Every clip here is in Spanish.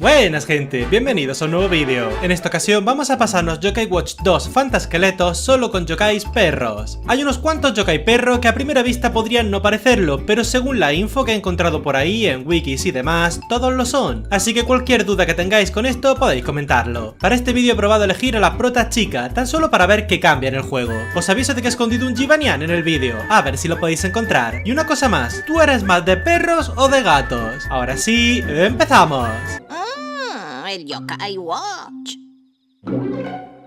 Buenas gente, bienvenidos a un nuevo vídeo. En esta ocasión vamos a pasarnos Yokai Watch 2 Fantasqueletos solo con yokais perros. Hay unos cuantos yokai perro que a primera vista podrían no parecerlo, pero según la info que he encontrado por ahí en wikis y demás, todos lo son. Así que cualquier duda que tengáis con esto podéis comentarlo. Para este vídeo he probado elegir a la prota chica, tan solo para ver qué cambia en el juego. Os aviso de que he escondido un Jibanyan en el vídeo, a ver si lo podéis encontrar. Y una cosa más, ¿tú eres más de perros o de gatos? Ahora sí, empezamos. El Yokai Watch.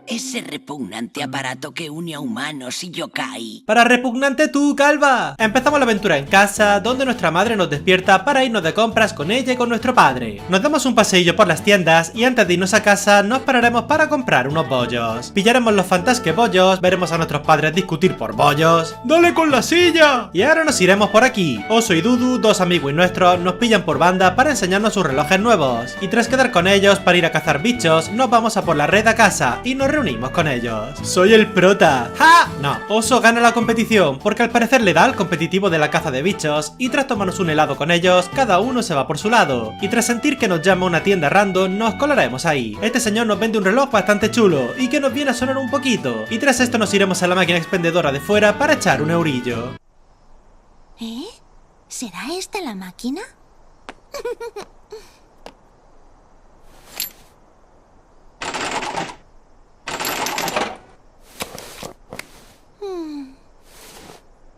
Ese repugnante aparato que une a humanos y yokai. Para repugnante tú, calva. Empezamos la aventura en casa, donde nuestra madre nos despierta para irnos de compras con ella y con nuestro padre. Nos damos un paseillo por las tiendas y antes de irnos a casa nos pararemos para comprar unos bollos. Pillaremos los fantasque bollos, veremos a nuestros padres discutir por bollos. ¡Dale con la silla! Y ahora nos iremos por aquí. Oso y Dudu, dos amigos nuestros, nos pillan por banda para enseñarnos sus relojes nuevos. Y tras quedar con ellos para ir a cazar bichos, nos vamos a por la red a casa y nos reunimos con ellos. ¡Soy el prota! ¡Ja! No, Oso gana la competición porque al parecer le da al competitivo de la caza de bichos y tras tomarnos un helado con ellos, cada uno se va por su lado. Y tras sentir que nos llama una tienda random, nos colaremos ahí. Este señor nos vende un reloj bastante chulo y que nos viene a sonar un poquito. Y tras esto nos iremos a la máquina expendedora de fuera para echar un eurillo. ¿Eh? ¿Será esta la máquina?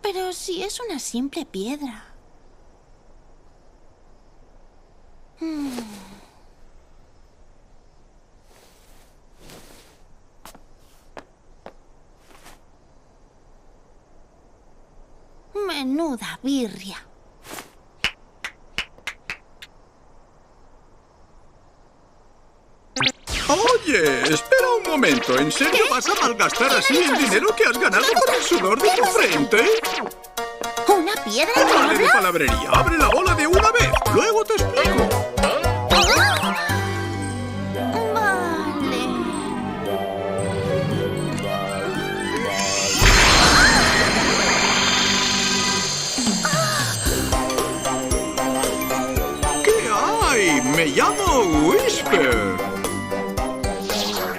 Pero si es una simple piedra. Menuda birria. Oye, espera un momento. ¿En serio vas a malgastar así el dinero que has ganado con el sudor de tu frente? ¿Una piedra que Vale de habla? palabrería. Abre la bola de una vez. Luego te explico. Vale. ¿Qué hay? Me llamo Whisper.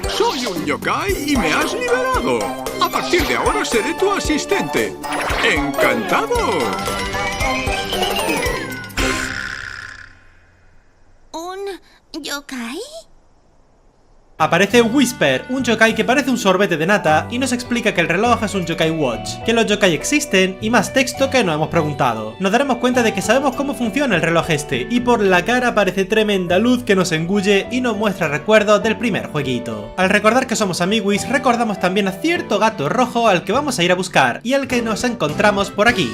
Soy un yokai y me has liberado. A partir de ahora seré tu asistente. ¡Encantado! ¿Un yokai? Aparece Whisper, un yokai que parece un sorbete de nata y nos explica que el reloj es un yokai watch, que los yokai existen y más texto que no hemos preguntado. Nos daremos cuenta de que sabemos cómo funciona el reloj este y por la cara aparece tremenda luz que nos engulle y nos muestra recuerdos del primer jueguito. Al recordar que somos amiguis, recordamos también a cierto gato rojo al que vamos a ir a buscar y al que nos encontramos por aquí.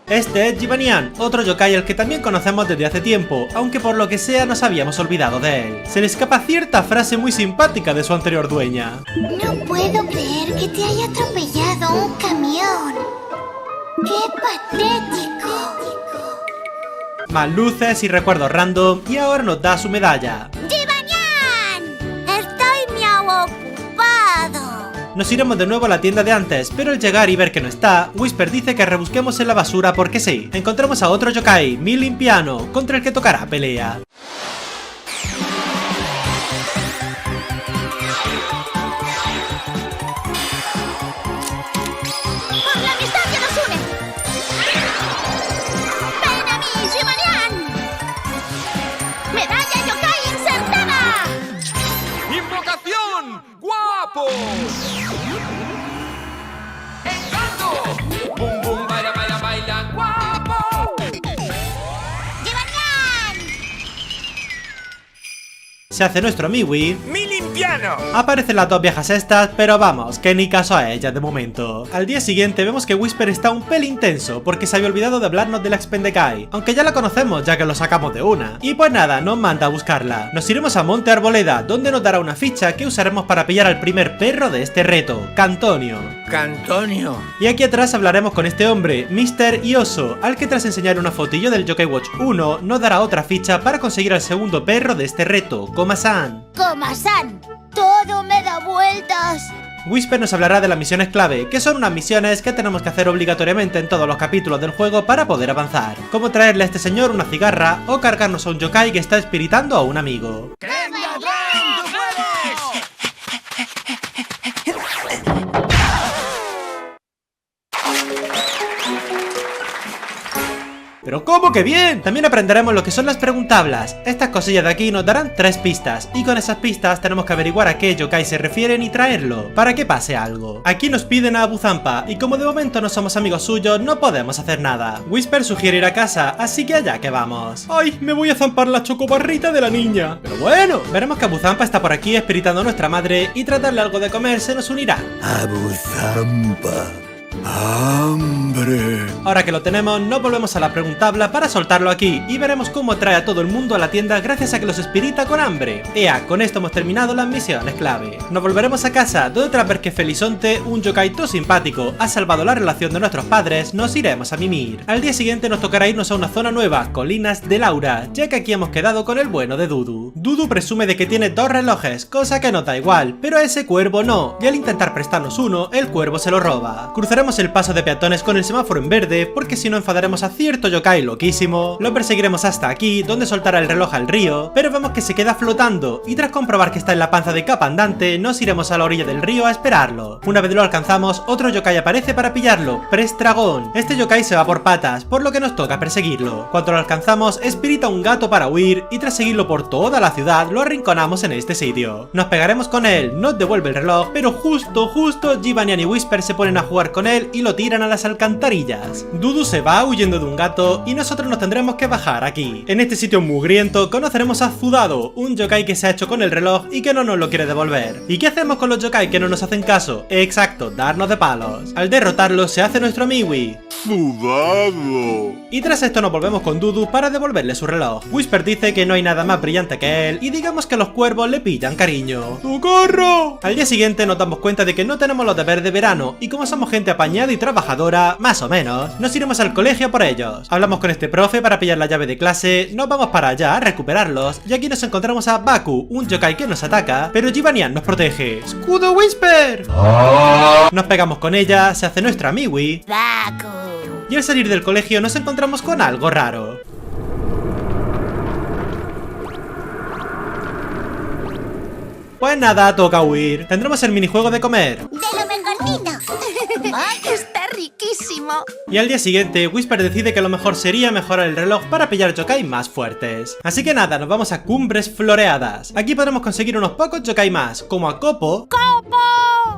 Este es Jibanyan, otro yokai al que también conocemos desde hace tiempo, aunque por lo que sea nos habíamos olvidado de él. Se le escapa cierta frase muy simpática de su anterior dueña. No puedo creer que te haya atropellado un camión. ¡Qué patético! Más luces y recuerdos random y ahora nos da su medalla. ¡Jibanyan! Estoy miau ocupado. Nos iremos de nuevo a la tienda de antes, pero al llegar y ver que no está, Whisper dice que rebusquemos en la basura porque sí. Encontramos a otro yokai, Milimpiano, contra el que tocará pelea. ¡Por la amistad que nos une! ¡Ven a mí, Jibanyan! ¡Medalla yokai insertada! ¡Invocación! ¡Guapo! ¡Encanto! ¡Bum, bum, baila, baila, baila! ¡Guapo! ¡Jibanyan! Se hace nuestro amigui ¡Mi anciano! Aparecen las dos viejas estas, pero vamos, que ni caso a ellas de momento. Al día siguiente vemos que Whisper está un pelín tenso, porque se había olvidado de hablarnos de la Expendekai, aunque ya la conocemos ya que lo sacamos de una. Y pues nada, nos manda a buscarla. Nos iremos a Monte Arboleda, donde nos dará una ficha que usaremos para pillar al primer perro de este reto, Cantonio. ¡Cantonio! Y aquí atrás hablaremos con este hombre, Mr. Ioso, al que tras enseñar una fotillo del Yokai Watch 1, nos dará otra ficha para conseguir al segundo perro de este reto, Koma-san. Koma-san, todo me da vueltas. Whisper nos hablará de las misiones clave, que son unas misiones que tenemos que hacer obligatoriamente en todos los capítulos del juego para poder avanzar, como traerle a este señor una cigarra o cargarnos a un yokai que está espiritando a un amigo. ¡Pero cómo que bien! También aprenderemos lo que son las preguntablas. Estas cosillas de aquí nos darán 3 pistas, y con esas pistas tenemos que averiguar a qué yokai se refieren y traerlo, para que pase algo. Aquí nos piden a Abu Zampa, y como de momento no somos amigos suyos, no podemos hacer nada. Whisper sugiere ir a casa, así que allá que vamos. ¡Ay! Me voy a zampar la chocobarrita de la niña. Pero bueno, veremos que Abu Zampa está por aquí espiritando a nuestra madre, y tratarle algo de comer se nos unirá. Abu Zampa. ¡Hambre! Ahora que lo tenemos, nos volvemos a la preguntabla para soltarlo aquí y veremos cómo trae a todo el mundo a la tienda gracias a que los espirita con hambre. Ea, con esto hemos terminado las misiones clave. Nos volveremos a casa, donde tras ver que Felizonte, un yokai todo simpático, ha salvado la relación de nuestros padres, nos iremos a mimir. Al día siguiente nos tocará irnos a una zona nueva, Colinas de Laura, ya que aquí hemos quedado con el bueno de Dudu. Dudu presume de que tiene 2 relojes, cosa que nos da igual, pero a ese cuervo no, y al intentar prestarnos uno, el cuervo se lo roba. Cruzaremos el paso de peatones con el semáforo en verde, porque si no enfadaremos a cierto yokai loquísimo. Lo perseguiremos hasta aquí, donde soltará el reloj al río, pero vemos que se queda flotando, y tras comprobar que está en la panza de capa andante, nos iremos a la orilla del río a esperarlo. Una vez lo alcanzamos, otro yokai aparece para pillarlo, Prestragón. Este yokai se va por patas, por lo que nos toca perseguirlo. Cuando lo alcanzamos, espirita un gato para huir, y tras seguirlo por toda la ciudad, lo arrinconamos en este sitio. Nos pegaremos con él, nos devuelve el reloj, pero justo Giovanni y Whisper se ponen a jugar con él y lo tiran a las alcantarillas. Dudu se va huyendo de un gato y nosotros nos tendremos que bajar aquí. En este sitio mugriento conoceremos a Zudado, un yokai que se ha hecho con el reloj y que no nos lo quiere devolver. ¿Y qué hacemos con los yokai que no nos hacen caso? Exacto, darnos de palos. Al derrotarlos se hace nuestro amiwi. ¡Zudado! Y tras esto nos volvemos con Dudu para devolverle su reloj. Whisper dice que no hay nada más brillante que él y digamos que los cuervos le pillan cariño. ¡Socorro! Al día siguiente nos damos cuenta de que no tenemos los deberes de verano y como somos gente apañada y trabajadora, más o menos, nos iremos al colegio por ellos. Hablamos con este profe para pillar la llave de clase, nos vamos para allá a recuperarlos y aquí nos encontramos a Baku, un yokai que nos ataca, pero Giovannian nos protege. ¡Escudo Whisper! Nos pegamos con ella, se hace nuestra amiwi. Baku. Y al salir del colegio nos encontramos con algo raro. Pues nada, toca huir. Tendremos el minijuego de comer. De lo mejorcito. ¡Ay, está riquísimo! Y al día siguiente, Whisper decide que lo mejor sería mejorar el reloj para pillar yokai más fuertes. Así que nada, nos vamos a Cumbres Floreadas. Aquí podremos conseguir unos pocos yokai más, como a Copo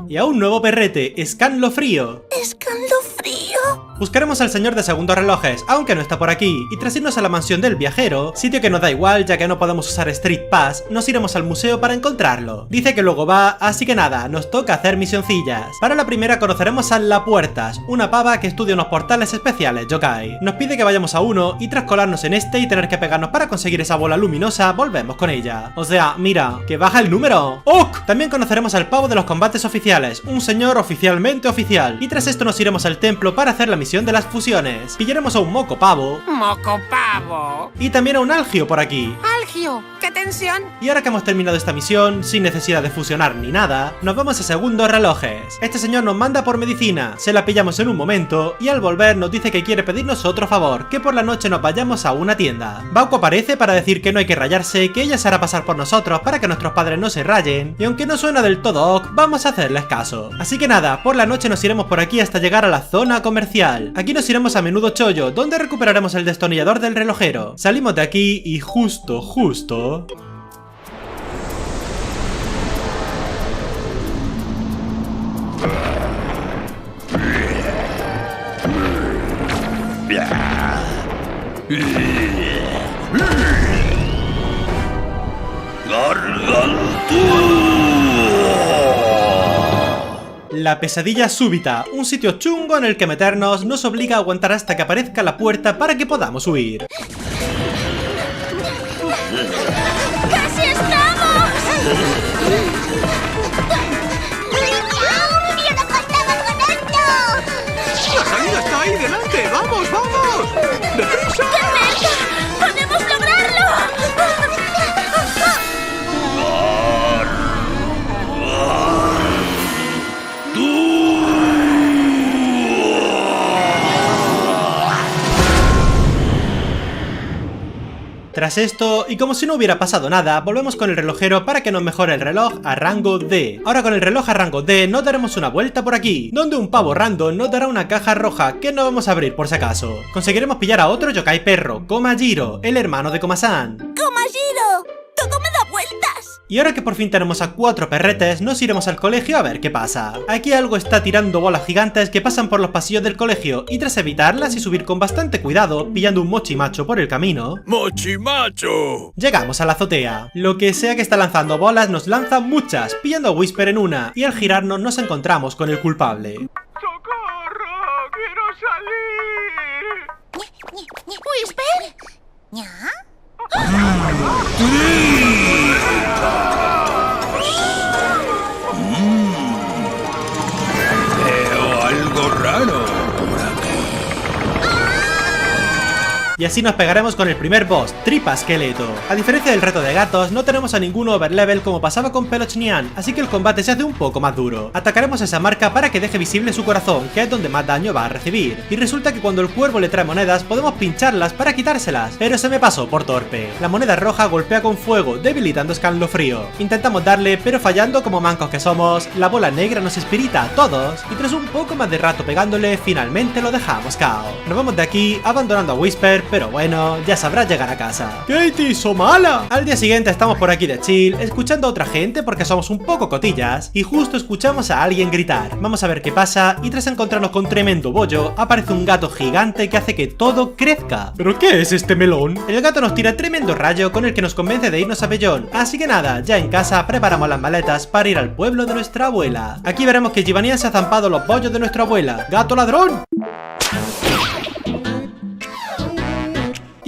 y a un nuevo perrete, Scanlofrío. ¿Escalofrío? Buscaremos al señor de segundos relojes, aunque no está por aquí, y tras irnos a la mansión del viajero, sitio que nos da igual ya que no podemos usar Street Pass, nos iremos al museo para encontrarlo. Dice que luego va, así que nada, nos toca hacer misioncillas. Para la primera conoceremos a La Puertas, una pava que estudia unos portales especiales yokai. Nos pide que vayamos a uno, y tras colarnos en este y tener que pegarnos para conseguir esa bola luminosa, volvemos con ella. O sea, mira, que baja el número. ¡Ok! También conoceremos al pavo de los combates oficiales, un señor oficialmente oficial, y tras esto nos iremos al templo para hacer la misión de las fusiones. Pillaremos a un moco pavo. ¡Moco pavo! Y también a un algio por aquí. ¡Algio! ¡Qué tensión! Y ahora que hemos terminado esta misión, sin necesidad de fusionar ni nada, nos vamos a segundos relojes. Este señor nos manda por medicina, se la pillamos en un momento, y al volver nos dice que quiere pedirnos otro favor, que por la noche nos vayamos a una tienda. Baku aparece para decir que no hay que rayarse, que ella se hará pasar por nosotros para que nuestros padres no se rayen, y aunque no suena del todo ok, vamos a hacerles caso. Así que nada, por la noche nos iremos por aquí hasta llegar a la zona comercial. Aquí nos iremos a Menudo Chollo, donde recuperaremos el destornillador del relojero. Salimos de aquí y justo... ¡Gargantúa! La pesadilla súbita, un sitio chungo en el que meternos nos obliga a aguantar hasta que aparezca la puerta para que podamos huir. ¡Casi estamos! ¡Yo no contaba con esto! ¡La salida está ahí delante! ¡Vamos, vamos! ¡Deprisa! ¡Podemos lograrlo! Tras esto, y como si no hubiera pasado nada, volvemos con el relojero para que nos mejore el reloj a rango D. Ahora con el reloj a rango D nos daremos una vuelta por aquí, donde un pavo random nos dará una caja roja que no vamos a abrir por si acaso. Conseguiremos pillar a otro yokai perro, Komajiro, el hermano de Koma-san. ¡Komajiro! ¡Todo me da vueltas! Y ahora que por fin tenemos a 4 perretes, nos iremos al colegio a ver qué pasa. Aquí algo está tirando bolas gigantes que pasan por los pasillos del colegio y tras evitarlas y subir con bastante cuidado, pillando un mochimacho por el camino, ¡Mochimacho! llegamos a la azotea. Lo que sea que está lanzando bolas nos lanza muchas, pillando a Whisper en una, y al girarnos nos encontramos con el culpable. ¡Socorro! ¡Quiero salir! ¿Whisper? ¿Ya? Veo algo raro por aquí. Y así nos pegaremos con el primer boss, Tripa Esqueleto. A diferencia del reto de gatos, no tenemos a ningún overlevel como pasaba con Pelochnian, así que el combate se hace un poco más duro. Atacaremos a esa marca para que deje visible su corazón, que es donde más daño va a recibir. Y resulta que cuando el cuervo le trae monedas, podemos pincharlas para quitárselas, pero se me pasó por torpe. La moneda roja golpea con fuego, debilitando escalofrío. Intentamos darle, pero fallando como mancos que somos, la bola negra nos espirita a todos, y tras un poco más de rato pegándole, finalmente lo dejamos cao. Nos vamos de aquí, abandonando a Whisper, pero bueno, ya sabrás llegar a casa. ¡Katie, so mala! Al día siguiente estamos por aquí de chill, escuchando a otra gente porque somos un poco cotillas, y justo escuchamos a alguien gritar. Vamos a ver qué pasa, y tras encontrarnos con tremendo bollo, aparece un gato gigante que hace que todo crezca. ¿Pero qué es este melón? El gato nos tira tremendo rayo con el que nos convence de irnos a Bellón, así que nada, ya en casa preparamos las maletas para ir al pueblo de nuestra abuela. Aquí veremos que Givanian se ha zampado los bollos de nuestra abuela. ¡Gato ladrón!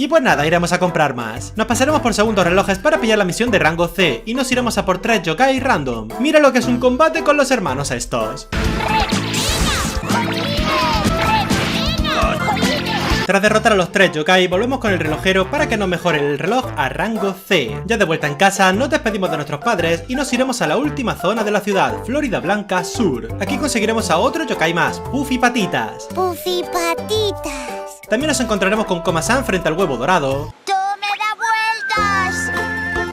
Y pues nada, iremos a comprar más. Nos pasaremos por segundos relojes para pillar la misión de rango C y nos iremos a por 3 yokai random. Mira lo que es un combate con los hermanos estos. Tras derrotar a los 3 yokai, volvemos con el relojero para que nos mejore el reloj a rango C. Ya de vuelta en casa, nos despedimos de nuestros padres y nos iremos a la última zona de la ciudad, Florida Blanca Sur. Aquí conseguiremos a otro yokai más, Puffy Patitas. Puffy Patitas. También nos encontraremos con Koma-san frente al huevo dorado. ¡Tú me da vueltas!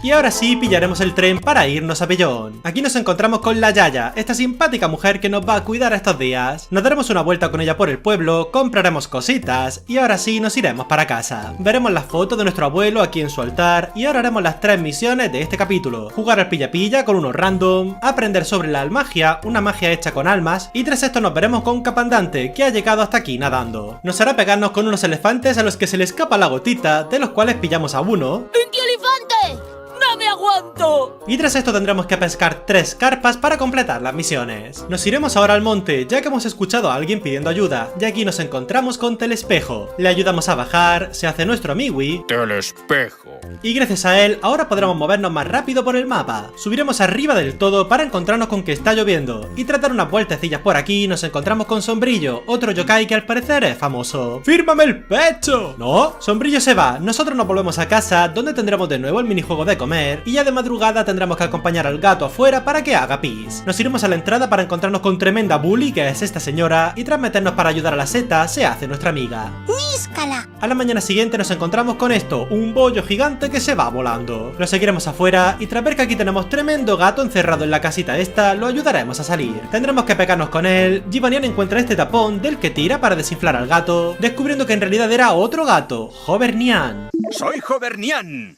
Y ahora sí pillaremos el tren para irnos a Bellón. Aquí nos encontramos con la Yaya, esta simpática mujer que nos va a cuidar estos días. Nos daremos una vuelta con ella por el pueblo, compraremos cositas y ahora sí nos iremos para casa. Veremos las fotos de nuestro abuelo aquí en su altar y ahora haremos las 3 misiones de este capítulo. Jugar al pilla-pilla con unos random, aprender sobre la almagia, una magia hecha con almas, y tras esto nos veremos con Capandante, que ha llegado hasta aquí nadando. Nos hará pegarnos con unos elefantes a los que se le escapa la gotita, de los cuales pillamos a uno. ¡Pinky Elefante! ¡No me aguanto! Y tras esto tendremos que pescar 3 carpas para completar las misiones. Nos iremos ahora al monte, ya que hemos escuchado a alguien pidiendo ayuda, y aquí nos encontramos con Telespejo. Le ayudamos a bajar, se hace nuestro amigui, Telespejo. y gracias a él ahora podremos movernos más rápido por el mapa. Subiremos arriba del todo para encontrarnos con que está lloviendo, y tras dar unas vueltecillas por aquí nos encontramos con Sombrillo, otro yokai que al parecer es famoso. ¡Fírmame el pecho! No, Sombrillo se va, nosotros nos volvemos a casa, donde tendremos de nuevo el minijuego de comer, y ya de madrugada tendremos que acompañar al gato afuera para que haga pis. Nos iremos a la entrada para encontrarnos con tremenda bully que es esta señora, y tras meternos para ayudar a la seta se hace nuestra amiga. ¡Níscala! A la mañana siguiente nos encontramos con esto, un bollo gigante que se va volando. Lo seguiremos afuera y tras ver que aquí tenemos tremendo gato encerrado en la casita esta, lo ayudaremos a salir. Tendremos que pegarnos con él. Givanian encuentra este tapón del que tira para desinflar al gato, descubriendo que en realidad era otro gato, Hovernian. ¡Soy Hovernian!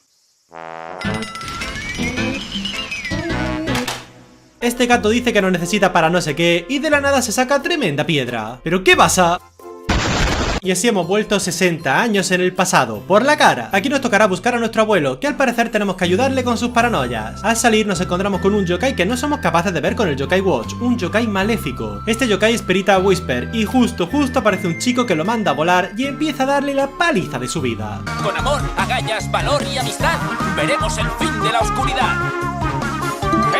Este gato dice que nos necesita para no sé qué y de la nada se saca tremenda piedra. ¿Pero qué pasa? Y así hemos vuelto 60 años en el pasado, por la cara. Aquí nos tocará buscar a nuestro abuelo, que al parecer tenemos que ayudarle con sus paranoias. Al salir nos encontramos con un yokai que no somos capaces de ver con el Yokai Watch, un yokai maléfico. Este yokai espirita a Whisper y justo aparece un chico que lo manda a volar y empieza a darle la paliza de su vida. Con amor, agallas, valor y amistad, veremos el fin de la oscuridad.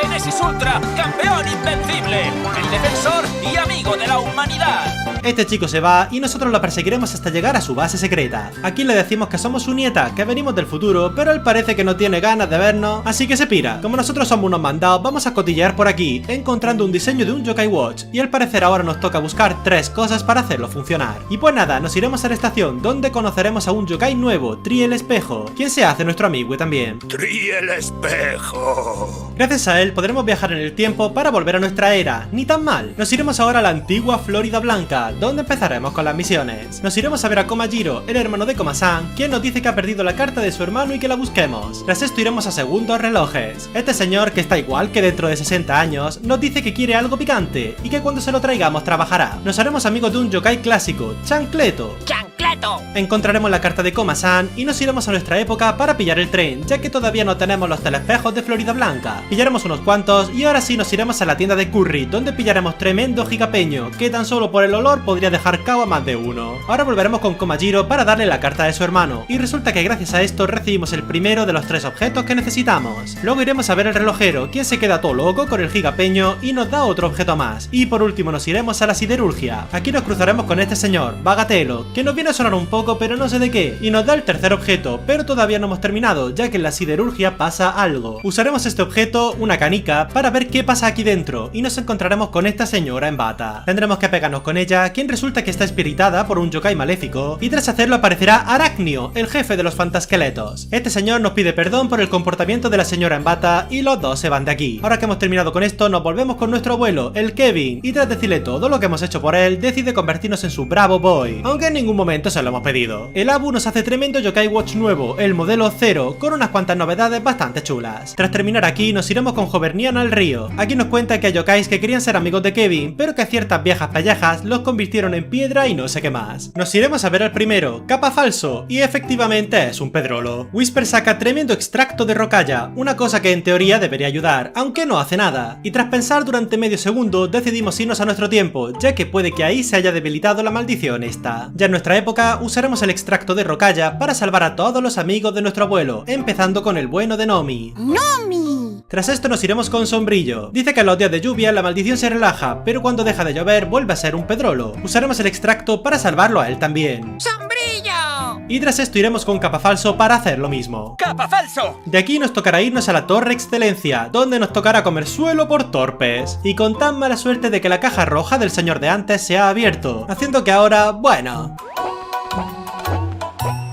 Genesis Ultra, campeón invencible, el defensor y amigo de la humanidad. Este chico se va y nosotros lo perseguiremos hasta llegar a su base secreta. Aquí le decimos que somos su nieta, que venimos del futuro, pero él parece que no tiene ganas de vernos, así que se pira. Como nosotros somos unos mandados, vamos a cotillear por aquí, encontrando un diseño de un Yokai Watch, y al parecer ahora nos toca buscar 3 cosas para hacerlo funcionar. Y pues nada, nos iremos a la estación, donde conoceremos a un yokai nuevo, Tri el Espejo, quien se hace nuestro amigo también. Tri el Espejo. Gracias a él podremos viajar en el tiempo para volver a nuestra era, ni tan mal. Nos iremos ahora a la antigua Florida Blanca, donde empezaremos con las misiones. Nos iremos a ver a Komajiro, el hermano de Koma-san, quien nos dice que ha perdido la carta de su hermano y que la busquemos. Tras esto iremos a Segundos Relojes. Este señor, que está igual que dentro de 60 años, nos dice que quiere algo picante y que cuando se lo traigamos trabajará. Nos haremos amigos de un yokai clásico, Chancleto. ¡Chancleto! Encontraremos la carta de Koma-san y nos iremos a nuestra época para pillar el tren, ya que todavía no tenemos los telespejos de Florida Blanca. Pillaremos unos cuantos y ahora sí nos iremos a la tienda de Curry, donde pillaremos tremendo gigapeño, que tan solo por el olor podría dejar cao a más de uno. Ahora volveremos con Komajiro para darle la carta de su hermano, y resulta que gracias a esto recibimos el primero de los 3 objetos que necesitamos. Luego iremos a ver al relojero, quien se queda todo loco con el gigapeño y nos da otro objeto más. Y por último nos iremos a la siderurgia. Aquí nos cruzaremos con este señor, Bagatelo, que nos viene a sonar un poco pero no sé de qué, y nos da el tercer objeto, pero todavía no hemos terminado, ya que en la siderurgia pasa algo. Usaremos este objeto, una canica, para ver qué pasa aquí dentro, y nos encontraremos con esta señora en bata. Tendremos que pegarnos con ella, quien resulta que está espiritada por un yokai maléfico, y tras hacerlo aparecerá Arachnio, el jefe de los fantasqueletos. Este señor nos pide perdón por el comportamiento de la señora en bata, y los dos se van de aquí. Ahora que hemos terminado con esto, nos volvemos con nuestro abuelo, el Kevin, y tras decirle todo lo que hemos hecho por él, decide convertirnos en su Bravo Boy, aunque en ningún momento se lo hemos pedido. El Abu nos hace tremendo Yokai Watch nuevo, el modelo 0, con unas cuantas novedades bastante chulas. Tras terminar aquí, nos iremos con Jovernian al río. Aquí nos cuenta que hay yokais que querían ser amigos de Kevin, pero que ciertas viejas pellejas los convirtieron en piedra y no sé qué más. Nos iremos a ver al primero, Capa Falso, y efectivamente es un pedrolo. Whisper saca tremendo extracto de rocalla, una cosa que en teoría debería ayudar, aunque no hace nada. Y tras pensar durante medio segundo, decidimos irnos a nuestro tiempo, ya que puede que ahí se haya debilitado la maldición esta. Ya en nuestra época, usaremos el extracto de rocalla para salvar a todos los amigos de nuestro abuelo, empezando con el bueno de Nomi. ¡Nomi! Tras esto nos iremos con Sombrillo. Dice que en los días de lluvia la maldición se relaja, pero cuando deja de llover vuelve a ser un pedrolo. Usaremos el extracto para salvarlo a él también. ¡Sombrillo! Y tras esto iremos con Capa Falso para hacer lo mismo. ¡Capa Falso! De aquí nos tocará irnos a la Torre Excelencia, donde nos tocará comer suelo por torpes. Y con tan mala suerte de que la caja roja del señor de antes se ha abierto, haciendo que ahora, bueno...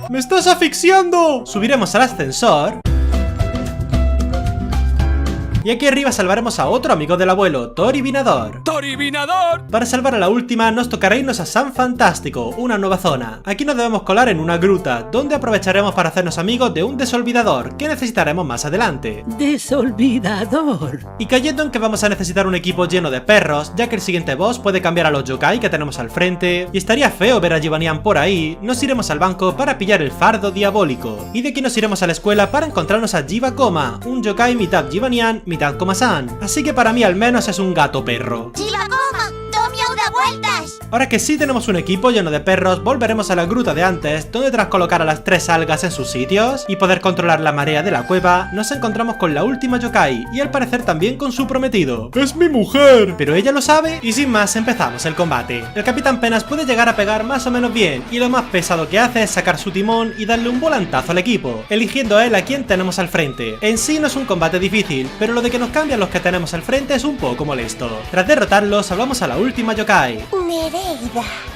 ¡Me estás asfixiando! Subiremos al ascensor. Y aquí arriba salvaremos a otro amigo del abuelo, Torivinador. ¡Torivinador! Para salvar a la última nos tocará irnos a San Fantástico, una nueva zona. Aquí nos debemos colar en una gruta, donde aprovecharemos para hacernos amigos de un desolvidador, que necesitaremos más adelante. Desolvidador. Y cayendo en que vamos a necesitar un equipo lleno de perros, ya que el siguiente boss puede cambiar a los yokai que tenemos al frente, y estaría feo ver a Jivanian por ahí, nos iremos al banco para pillar el fardo diabólico. Y de aquí nos iremos a la escuela para encontrarnos a Jiva Koma, un yokai mitad Jivanian, mitad Koma-san, así que para mí al menos es un gato perro. ¡Chivagoma! ¡Tomi a una vueltas! Ahora que sí tenemos un equipo lleno de perros, volveremos a la gruta de antes, donde tras colocar a las 3 algas en sus sitios y poder controlar la marea de la cueva, nos encontramos con la última yokai, y al parecer también con su prometido. ¡Es mi mujer! Pero ella lo sabe, y sin más empezamos el combate. El Capitán Penas puede llegar a pegar más o menos bien, y lo más pesado que hace es sacar su timón y darle un volantazo al equipo, eligiendo a él a quien tenemos al frente. En sí no es un combate difícil, pero lo de que nos cambian los que tenemos al frente es un poco molesto. Tras derrotarlos, salvamos a la última yokai. Nereida.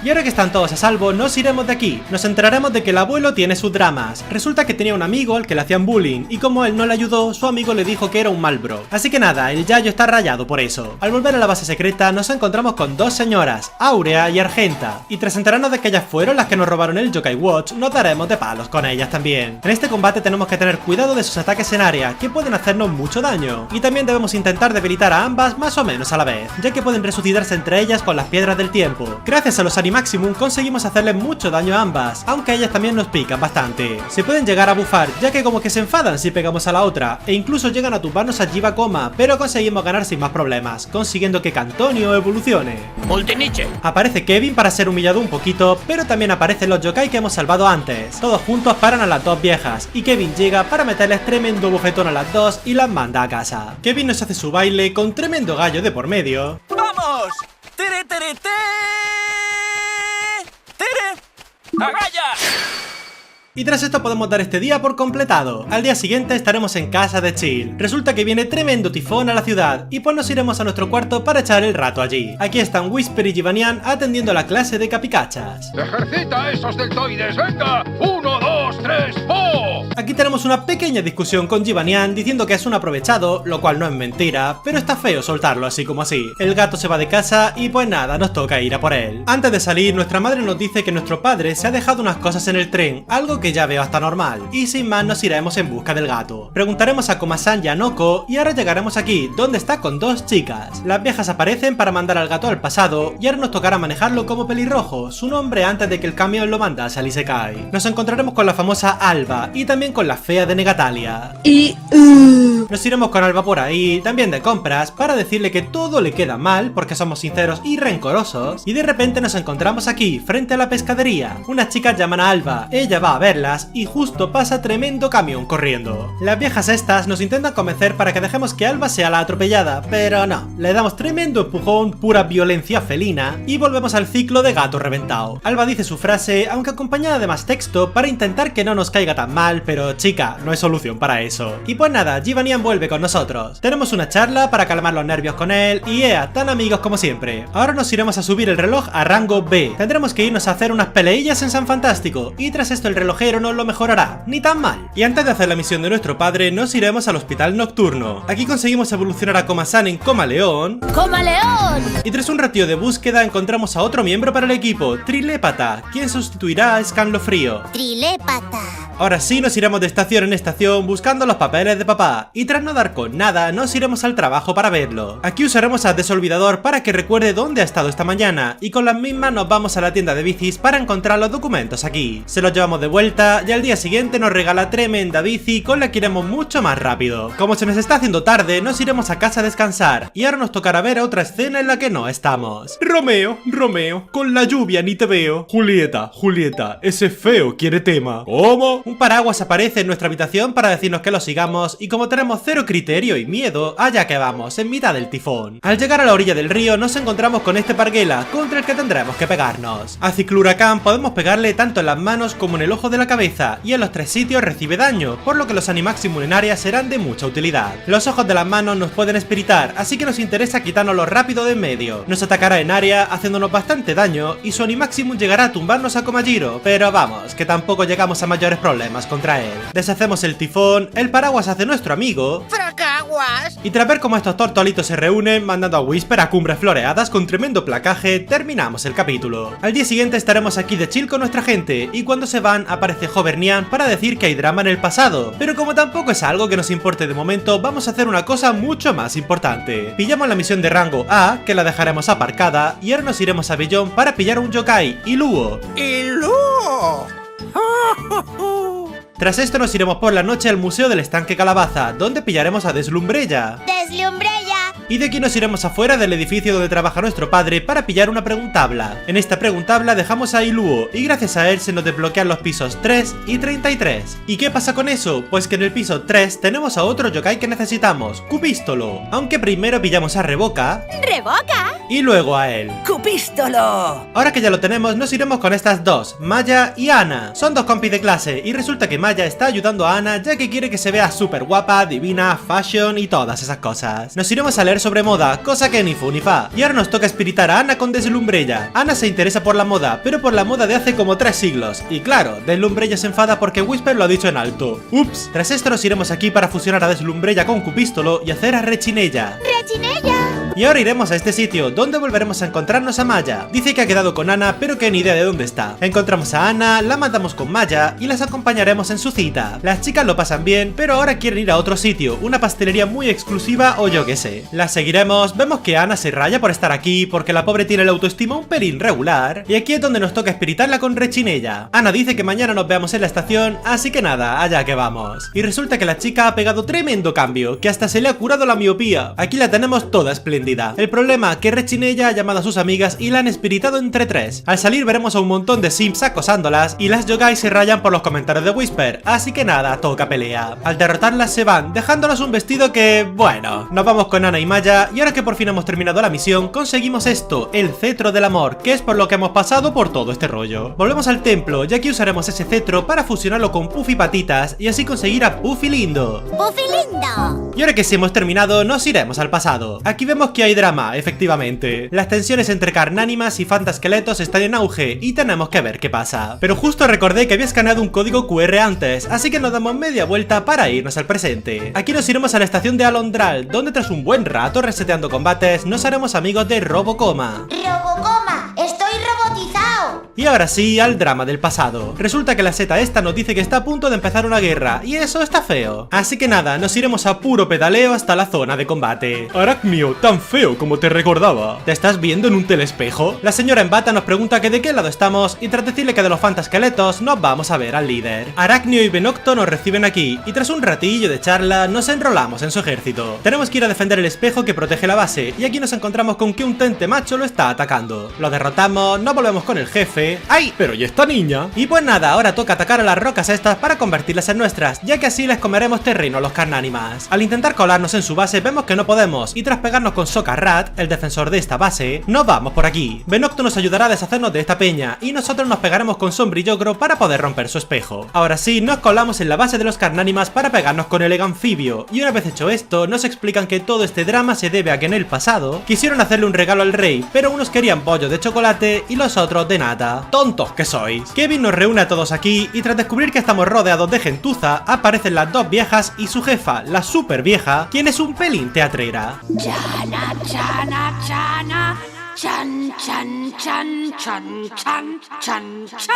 Y ahora que están todos a salvo, nos iremos de aquí. Nos enteraremos de que el abuelo tiene sus dramas. Resulta que tenía un amigo al que le hacían bullying, y como él no le ayudó, su amigo le dijo que era un mal bro. Así que nada, el yayo está rayado por eso. Al volver a la base secreta, nos encontramos con 2 señoras, Áurea y Argenta. Y tras enterarnos de que ellas fueron las que nos robaron el Yokai Watch, nos daremos de palos con ellas también. En este combate tenemos que tener cuidado de sus ataques en área, que pueden hacernos mucho daño. Y también debemos intentar debilitar a ambas más o menos a la vez, ya que pueden resucitarse entre ellas con las piedras piedras del tiempo. Gracias a los Animaximum conseguimos hacerles mucho daño a ambas, aunque ellas también nos pican bastante. Se pueden llegar a bufar, ya que como que se enfadan si pegamos a la otra, e incluso llegan a tumbarnos a Jivakoma, pero conseguimos ganar sin más problemas, consiguiendo que Cantonio evolucione. Multiniche. Aparece Kevin para ser humillado un poquito, pero también aparecen los yokai que hemos salvado antes. Todos juntos paran a las dos viejas, y Kevin llega para meterles tremendo bofetón a las dos y las manda a casa. Kevin nos hace su baile con tremendo gallo de por medio. ¡Vamos! ¡Tere, tere, te! ¡Tere! ¡Agalla! Y tras esto podemos dar este día por completado. Al día siguiente estaremos en casa de Chill. Resulta que viene tremendo tifón a la ciudad y pues nos iremos a nuestro cuarto para echar el rato allí. Aquí están Whisper y Givanian atendiendo la clase de capicachas. ¡Ejercita esos deltoides! ¡Venga! ¡1, 2, 3, ¡po! Aquí tenemos una pequeña discusión con Givanian diciendo que es un aprovechado, lo cual no es mentira, pero está feo soltarlo así como así. El gato se va de casa y pues nada, nos toca ir a por él. Antes de salir, nuestra madre nos dice que nuestro padre se ha dejado unas cosas en el tren, algo que ya veo hasta normal, y sin más nos iremos en busca del gato. Preguntaremos a Koma-san y a Noko y ahora llegaremos aquí, donde está con dos chicas. Las viejas aparecen para mandar al gato al pasado y ahora nos tocará manejarlo como pelirrojo, su nombre antes de que el camión lo mandase al Isekai. Nos encontraremos con la famosa Alba y también con la fea de Negatalia. Nos iremos con Alba por ahí, también de compras, para decirle que todo le queda mal porque somos sinceros y rencorosos, y de repente nos encontramos aquí, frente a la pescadería. Unas chicas llaman a Alba, ella va a verlas y justo pasa tremendo camión corriendo. Las viejas estas nos intentan convencer para que dejemos que Alba sea la atropellada, pero no, le damos tremendo empujón, pura violencia felina, y volvemos al ciclo de gato reventado. Alba dice su frase, aunque acompañada de más texto, para intentar que no nos caiga tan mal, pero chica, no hay solución para eso. Y pues nada, Givanian vuelve con nosotros. Tenemos una charla para calmar los nervios con él, y tan amigos como siempre. Ahora nos iremos a subir el reloj a rango B. Tendremos que irnos a hacer unas peleillas en San Fantástico, y tras esto el relojero nos lo mejorará, ni tan mal. Y antes de hacer la misión de nuestro padre, nos iremos al hospital nocturno. Aquí conseguimos evolucionar a Koma-san en Coma-León. ¡Coma-León! Y tras un ratío de búsqueda encontramos a otro miembro para el equipo, Trilépata, quien sustituirá a Scanlofrío. Trilépata. Ahora sí nos iremos de estación en estación buscando los papeles de papá, y tras no dar con nada, nos iremos al trabajo para verlo. Aquí usaremos a Desolvidador para que recuerde dónde ha estado esta mañana, y con las mismas nos vamos a la tienda de bicis para encontrar los documentos aquí. Se los llevamos de vuelta y al día siguiente nos regala tremenda bici con la que iremos mucho más rápido. Como se nos está haciendo tarde, nos iremos a casa a descansar, y ahora nos tocará ver otra escena en la que no estamos. Romeo, Romeo, con la lluvia ni te veo. Julieta, Julieta, ese feo quiere tema. ¿Cómo? Un paraguas aparece en nuestra habitación para decirnos que lo sigamos, y como tenemos cero criterio y miedo, allá que vamos, en mitad del tifón. Al llegar a la orilla del río nos encontramos con este parguela, contra el que tendremos que pegarnos. A Cicluracán podemos pegarle tanto en las manos como en el ojo de la cabeza, y en los tres sitios recibe daño, por lo que los Animaximum en área serán de mucha utilidad. Los ojos de las manos nos pueden espiritar, así que nos interesa quitárnoslo rápido de en medio. Nos atacará en área, haciéndonos bastante daño, y su Animaximum llegará a tumbarnos a Komajiro, pero vamos, que tampoco llegamos a mayores problemas contra él. Deshacemos el tifón, el paraguas hace nuestro amigo, ¡Fracaguas! y tras ver cómo estos tortolitos se reúnen, mandando a Whisper a cumbres floreadas con tremendo placaje, terminamos el capítulo. Al día siguiente estaremos aquí de chill con nuestra gente, y cuando se van aparece Hovernian para decir que hay drama en el pasado, pero como tampoco es algo que nos importe de momento, vamos a hacer una cosa mucho más importante. Pillamos la misión de rango A, que la dejaremos aparcada, y ahora nos iremos a Bellón para pillar un yokai, Iluo. ¡Iluo! Tras esto nos iremos por la noche al Museo del Estanque Calabaza, donde pillaremos a Deslumbrella. ¡Deslumbrella! Y de aquí nos iremos afuera del edificio donde trabaja nuestro padre para pillar una preguntabla. En esta preguntabla dejamos a Iluo y gracias a él se nos desbloquean los pisos 3 y 33. ¿Y qué pasa con eso? Pues que en el piso 3 tenemos a otro yokai que necesitamos, Cupístolo. Aunque primero pillamos a Revoca ¡Revoca! y luego a él. ¡Cupístolo! Ahora que ya lo tenemos, nos iremos con estas dos, Maya y Ana. Son dos compis de clase y resulta que Maya está ayudando a Ana ya que quiere que se vea súper guapa, divina, fashion y todas esas cosas. Nos iremos a leer sobre moda, cosa que ni fu ni fa. Y ahora nos toca espiritar a Ana con Deslumbrella. Ana se interesa por la moda, pero por la moda de hace como 3 siglos. Y claro, Deslumbrella se enfada porque Whisper lo ha dicho en alto. Ups. Tras esto nos iremos aquí para fusionar a Deslumbrella con Cupístolo y hacer a Rechinella. ¡Rechinella! Y ahora iremos a este sitio, donde volveremos a encontrarnos a Maya. Dice que ha quedado con Ana, pero que ni idea de dónde está. Encontramos a Ana, la mandamos con Maya y las acompañaremos en su cita. Las chicas lo pasan bien, pero ahora quieren ir a otro sitio, una pastelería muy exclusiva o yo qué sé. Las seguiremos, vemos que Ana se raya por estar aquí, porque la pobre tiene la autoestima un pelín regular. Y aquí es donde nos toca espiritarla con Rechinella. Ana dice que mañana nos veamos en la estación, así que nada, allá que vamos. Y resulta que la chica ha pegado tremendo cambio, que hasta se le ha curado la miopía. Aquí la tenemos toda espléndida. El problema, que Rechinella ha llamado a sus amigas y la han espiritado entre tres. Al salir veremos a un montón de simps acosándolas y las yokai se rayan por los comentarios de Whisper, así que nada, toca pelea. Al derrotarlas se van, dejándonos un vestido que, bueno, nos vamos con Ana y Maya y ahora que por fin hemos terminado la misión, conseguimos esto, el cetro del amor, que es por lo que hemos pasado por todo este rollo. Volvemos al templo, ya que usaremos ese cetro para fusionarlo con Puffy Patitas y así conseguir a Puffy Lindo. ¡Puffy lindo! Y ahora que sí hemos terminado, nos iremos al pasado. Aquí vemos que hay drama, efectivamente. Las tensiones entre carnánimas y fantasqueletos están en auge y tenemos que ver qué pasa. Pero justo recordé que había escaneado un código QR antes, así que nos damos media vuelta para irnos al presente. Aquí nos iremos a la estación de Alondral, donde tras un buen rato reseteando combates, nos haremos amigos de Robocoma. ¡Robocoma! ¡Estoy robotizado! Y ahora sí, al drama del pasado. Resulta que la seta esta nos dice que está a punto de empezar una guerra, y eso está feo. Así que nada, nos iremos a puro pedaleo hasta la zona de combate. Arachnio, tan feo como te recordaba. ¿Te estás viendo en un telespejo? La señora en bata nos pregunta que de qué lado estamos, y tras decirle que de los fantasqueletos, nos vamos a ver al líder. Arachnio y Venocto nos reciben aquí, y tras un ratillo de charla, nos enrolamos en su ejército. Tenemos que ir a defender el espejo que protege la base, y aquí nos encontramos con que un tente macho lo está atacando. Lo derrotamos, nos volvemos con el jefe. ¡Ay! Pero ¿y esta niña? Y pues nada, ahora toca atacar a las rocas estas para convertirlas en nuestras, ya que así les comeremos terreno a los carnánimas. Al intentar colarnos en su base vemos que no podemos, y tras pegarnos con Socarrat, el defensor de esta base, nos vamos por aquí. Venocto nos ayudará a deshacernos de esta peña, y nosotros nos pegaremos con Sombrillogro para poder romper su espejo. Ahora sí, nos colamos en la base de los carnánimas para pegarnos con el Eganfibio, y una vez hecho esto, nos explican que todo este drama se debe a que en el pasado quisieron hacerle un regalo al rey, pero unos querían pollo de chocolate y los otros de nata. ¡Tontos que sois! Kevin nos reúne a todos aquí, y tras descubrir que estamos rodeados de gentuza, aparecen las dos viejas y su jefa, la super vieja, quien es un pelín teatrera. Chana, chana, chana, chan, chan, chan, chan, chan, chan, chan.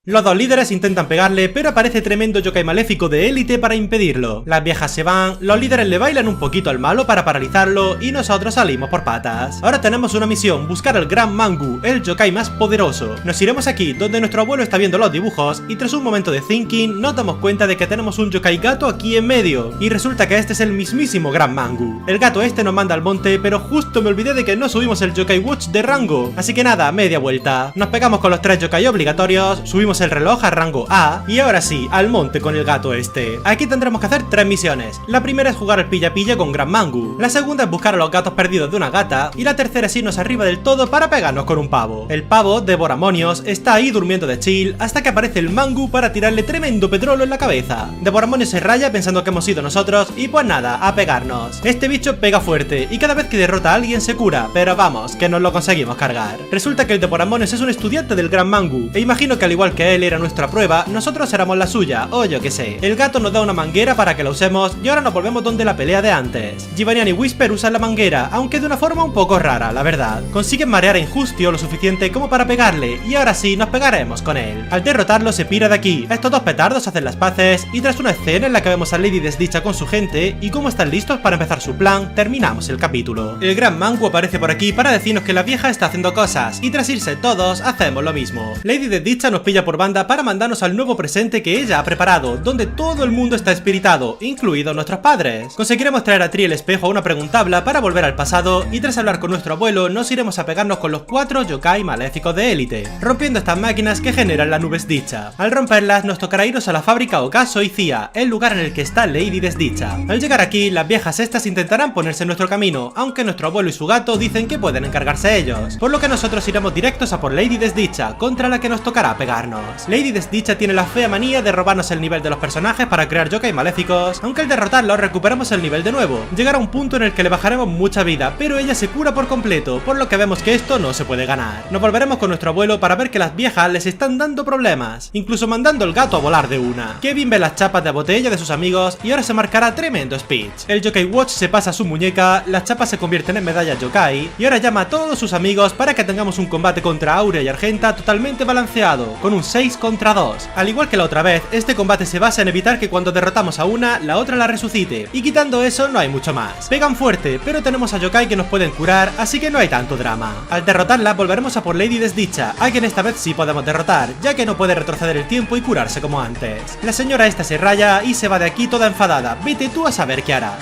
Los dos líderes intentan pegarle, pero aparece tremendo yokai maléfico de élite para impedirlo. Las viejas se van, los líderes le bailan un poquito al malo para paralizarlo y nosotros salimos por patas. Ahora tenemos una misión, buscar al Gran Mangu, el yokai más poderoso. Nos iremos aquí, donde nuestro abuelo está viendo los dibujos y tras un momento de thinking nos damos cuenta de que tenemos un yokai gato aquí en medio. Y resulta que este es el mismísimo Gran Mangu. El gato este nos manda al monte, pero justo me olvidé de que no subimos el yokai watch de rango. Así que nada, media vuelta. Nos pegamos con los 3 yokai obligatorios, subimos el reloj a rango A y ahora sí, al monte con el gato este. Aquí tendremos que hacer 3 misiones. La primera es jugar al pilla-pilla con Gran Mangu. La segunda es buscar a los gatos perdidos de una gata. Y la tercera es irnos arriba del todo para pegarnos con un pavo. El pavo, Devoramonios, está ahí durmiendo de chill hasta que aparece el Mangu para tirarle tremendo petróleo en la cabeza. Devoramonios se raya pensando que hemos sido nosotros y pues nada, a pegarnos. Este bicho pega fuerte y cada vez que derrota a alguien se cura, pero vamos, que nos lo conseguimos cargar. Resulta que el Devoramonios es un estudiante del Gran Mangu e imagino que al igual que él era nuestra prueba, nosotros éramos la suya, o yo que sé. El gato nos da una manguera para que la usemos y ahora nos volvemos donde la pelea de antes. Givanian y Whisper usan la manguera, aunque de una forma un poco rara, la verdad. Consiguen marear a Injustio lo suficiente como para pegarle y ahora sí nos pegaremos con él. Al derrotarlo se pira de aquí. Estos dos petardos hacen las paces y tras una escena en la que vemos a Lady Desdicha con su gente y cómo están listos para empezar su plan, terminamos el capítulo. El Gran Mangu aparece por aquí para decirnos que la vieja está haciendo cosas y tras irse todos hacemos lo mismo. Lady Desdicha nos pilla por banda para mandarnos al nuevo presente que ella ha preparado, donde todo el mundo está espiritado, incluidos nuestros padres. Conseguiremos traer a Tri el espejo a una preguntabla para volver al pasado y tras hablar con nuestro abuelo nos iremos a pegarnos con los 4 yokai maléficos de élite, rompiendo estas máquinas que generan la nube desdicha. Al romperlas nos tocará irnos a la fábrica Okaso y Cia, el lugar en el que está Lady Desdicha. Al llegar aquí, las viejas estas intentarán ponerse en nuestro camino, aunque nuestro abuelo y su gato dicen que pueden encargarse ellos, por lo que nosotros iremos directos a por Lady Desdicha, contra la que nos tocará pegarnos. Lady Desdicha tiene la fea manía de robarnos el nivel de los personajes para crear yokai maléficos, aunque al derrotarlos recuperamos el nivel de nuevo. Llegará un punto en el que le bajaremos mucha vida, pero ella se cura por completo, por lo que vemos que esto no se puede ganar. Nos volveremos con nuestro abuelo para ver que las viejas les están dando problemas, incluso mandando el gato a volar de una. Kevin ve las chapas de botella de sus amigos y ahora se marcará tremendo speech. El Yokai Watch se pasa a su muñeca, las chapas se convierten en medallas yokai y ahora llama a todos sus amigos para que tengamos un combate contra Aurea y Argenta totalmente balanceado, con un 6 contra 2. Al igual que la otra vez, este combate se basa en evitar que cuando derrotamos a una, la otra la resucite, y quitando eso no hay mucho más. Pegan fuerte, pero tenemos a yokai que nos pueden curar, así que no hay tanto drama. Al derrotarla volveremos a por Lady Desdicha, a quien esta vez sí podemos derrotar, ya que no puede retroceder el tiempo y curarse como antes. La señora esta se raya y se va de aquí toda enfadada, vete tú a saber qué hará.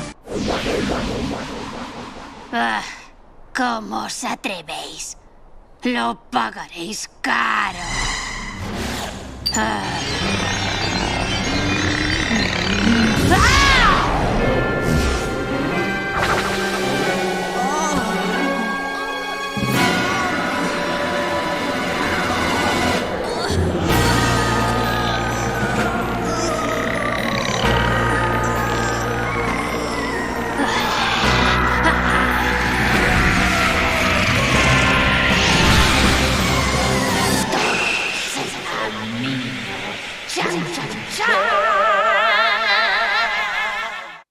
Ah, ¿cómo os atrevéis? Lo pagaréis caro. Ah.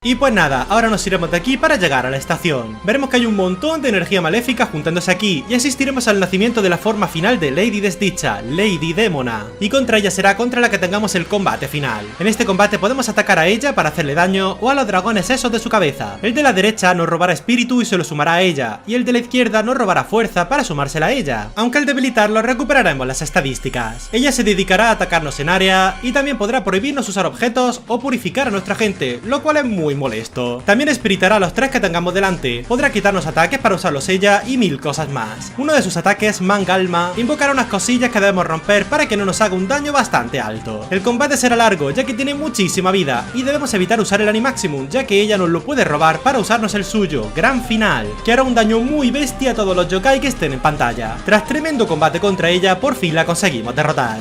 Y pues nada, ahora nos iremos de aquí para llegar a la estación. Veremos que hay un montón de energía maléfica juntándose aquí y asistiremos al nacimiento de la forma final de Lady Desdicha, Lady Demona. Y contra ella será contra la que tengamos el combate final. En este combate podemos atacar a ella para hacerle daño o a los dragones esos de su cabeza. El de la derecha nos robará espíritu y se lo sumará a ella, y el de la izquierda nos robará fuerza para sumársela a ella, aunque al debilitarlo recuperaremos las estadísticas. Ella se dedicará a atacarnos en área y también podrá prohibirnos usar objetos o purificar a nuestra gente, lo cual es muy molesto. También espiritará a los 3 que tengamos delante, podrá quitarnos ataques para usarlos ella y 1000 cosas más. Uno de sus ataques, Mangalma, invocará unas cosillas que debemos romper para que no nos haga un daño bastante alto. El combate será largo ya que tiene muchísima vida y debemos evitar usar el Animaximum ya que ella nos lo puede robar para usarnos el suyo, Gran Final, que hará un daño muy bestia a todos los yokai que estén en pantalla. Tras tremendo combate contra ella, por fin la conseguimos derrotar.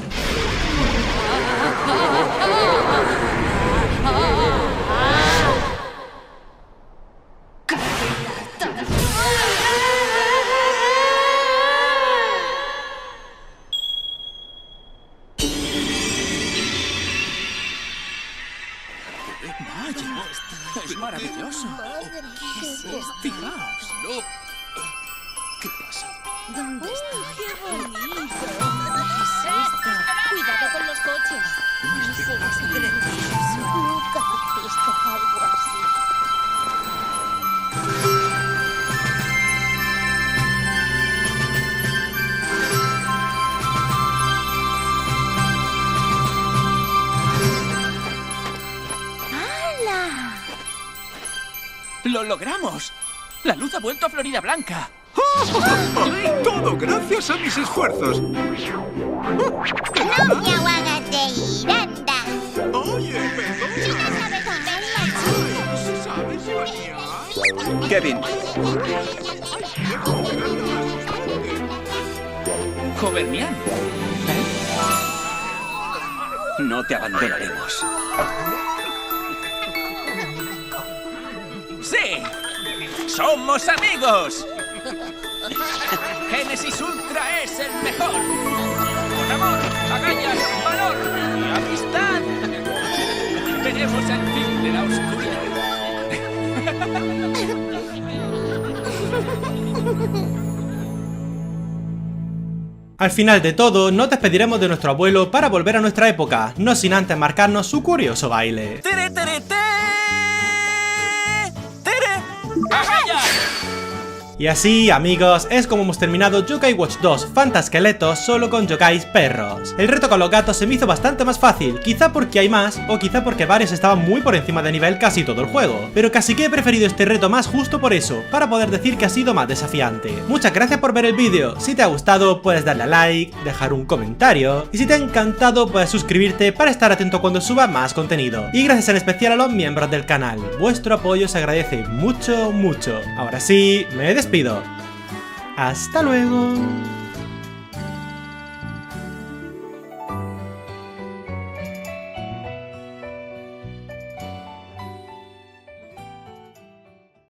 Es maravilloso. ¿Qué es esto? Fijaos. ¿Qué pasa? ¿Dónde estoy? ¡Qué bonito! ¿Qué es esto? Cuidado con los coches. Es precioso. Nunca he visto algo así. ¡Lo logramos! ¡La luz ha vuelto a Florida Blanca! Todo gracias a mis esfuerzos. No me hagas de ir, anda. Oye, No sabes verla, ¿sabes, Kevin, ¡Jovermian! no te abandonaremos. ¡Sí! ¡Somos amigos! Génesis Ultra es el mejor. Con amor, agallas, valor y amistad. Veremos el fin de la oscuridad. Al final de todo, nos despediremos de nuestro abuelo para volver a nuestra época, no sin antes marcarnos su curioso baile. ¡Tere, tere, tere! ¡Agallas! Y así, amigos, es como hemos terminado Yokai Watch 2 Fantasqueletos solo con yokais perros. El reto con los gatos se me hizo bastante más fácil, quizá porque hay más, o quizá porque varios estaban muy por encima de nivel casi todo el juego. Pero casi que he preferido este reto más justo por eso, para poder decir que ha sido más desafiante. Muchas gracias por ver el vídeo, si te ha gustado puedes darle a like, dejar un comentario, y si te ha encantado puedes suscribirte para estar atento cuando suba más contenido. Y gracias en especial a los miembros del canal, vuestro apoyo se agradece mucho, mucho. Ahora sí, me despido. ¡Hasta luego!